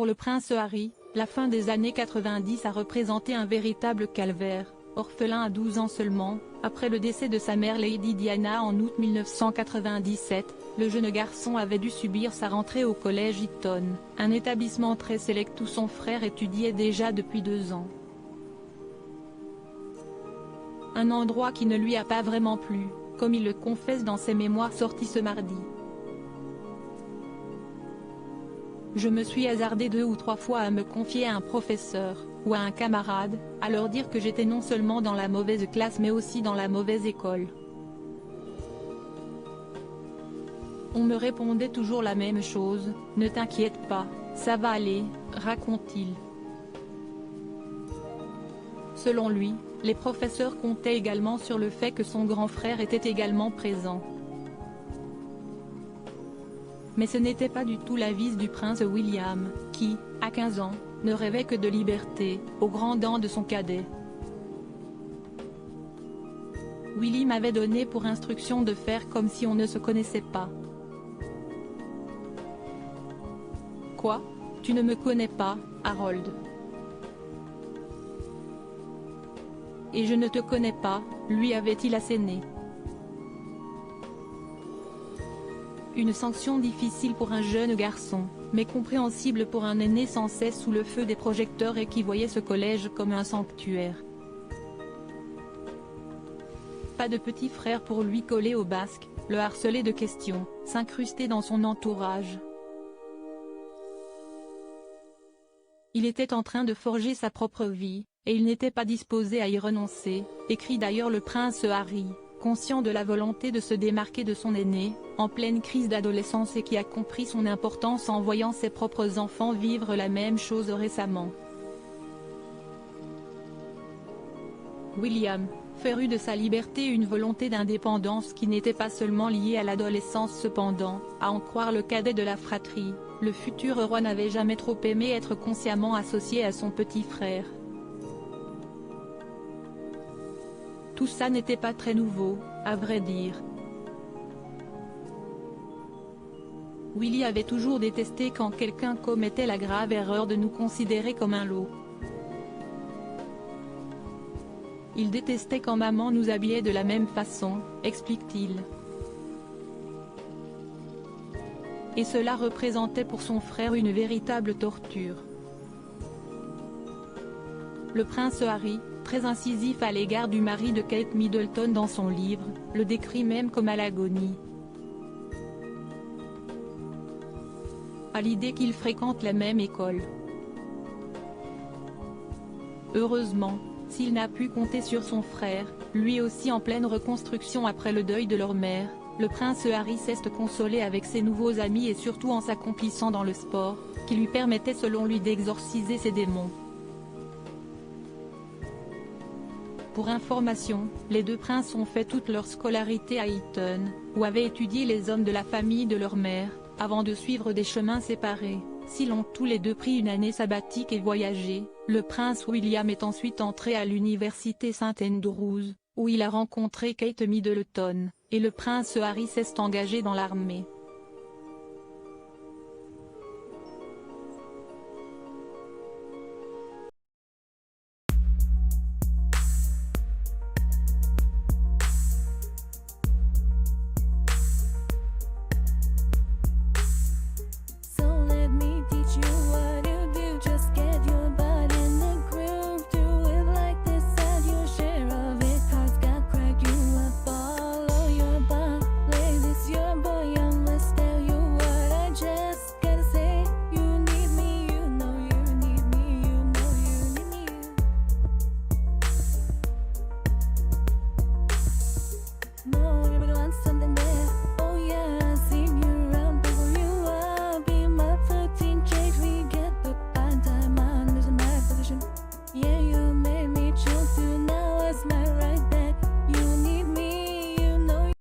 Pour le prince Harry, la fin des années 90 a représenté un véritable calvaire. Orphelin à 12 ans seulement, après le décès de sa mère Lady Diana en août 1997, le jeune garçon avait dû subir sa rentrée au collège Eton, un établissement très sélect où son frère étudiait déjà depuis 2 ans. Un endroit qui ne lui a pas vraiment plu, comme il le confesse dans ses mémoires sortis ce mardi. Je me suis hasardé 2 ou 3 fois à me confier à un professeur, ou à un camarade, à leur dire que j'étais non seulement dans la mauvaise classe mais aussi dans la mauvaise école. On me répondait toujours la même chose, « Ne t'inquiète pas, ça va aller », raconte-t-il. Selon lui, les professeurs comptaient également sur le fait que son grand frère était également présent. Mais ce n'était pas du tout l'avis du prince William, qui, à 15 ans, ne rêvait que de liberté, aux grandes dents de son cadet. Willy m'avait donné pour instruction de faire comme si on ne se connaissait pas. Quoi ? Tu ne me connais pas, Harold. Et je ne te connais pas, lui avait-il asséné. Une sanction difficile pour un jeune garçon, mais compréhensible pour un aîné sans cesse sous le feu des projecteurs et qui voyait ce collège comme un sanctuaire. Pas de petit frère pour lui coller au basque, le harceler de questions, s'incruster dans son entourage. Il était en train de forger sa propre vie, et il n'était pas disposé à y renoncer, écrit d'ailleurs le prince Harry, conscient de la volonté de se démarquer de son aîné, en pleine crise d'adolescence et qui a compris son importance en voyant ses propres enfants vivre la même chose récemment. William, féru de sa liberté et une volonté d'indépendance qui n'était pas seulement liée à l'adolescence cependant, à en croire le cadet de la fratrie, le futur roi n'avait jamais trop aimé être consciemment associé à son petit frère. Tout ça n'était pas très nouveau, à vrai dire. Willy avait toujours détesté quand quelqu'un commettait la grave erreur de nous considérer comme un lot. Il détestait quand maman nous habillait de la même façon, explique-t-il. Et cela représentait pour son frère une véritable torture. Le prince Harry, très incisif à l'égard du mari de Kate Middleton dans son livre, le décrit même comme à l'agonie. À l'idée qu'il fréquente la même école. Heureusement, s'il n'a pu compter sur son frère, lui aussi en pleine reconstruction après le deuil de leur mère, le prince Harry sait se consoler avec ses nouveaux amis et surtout en s'accomplissant dans le sport, qui lui permettait selon lui d'exorciser ses démons. Pour information, les 2 princes ont fait toute leur scolarité à Eton, où avaient étudié les hommes de la famille de leur mère, avant de suivre des chemins séparés. S'ils ont tous les 2 pris une année sabbatique et voyagé, le prince William est ensuite entré à l'université St Andrews, où il a rencontré Kate Middleton, et le prince Harry s'est engagé dans l'armée.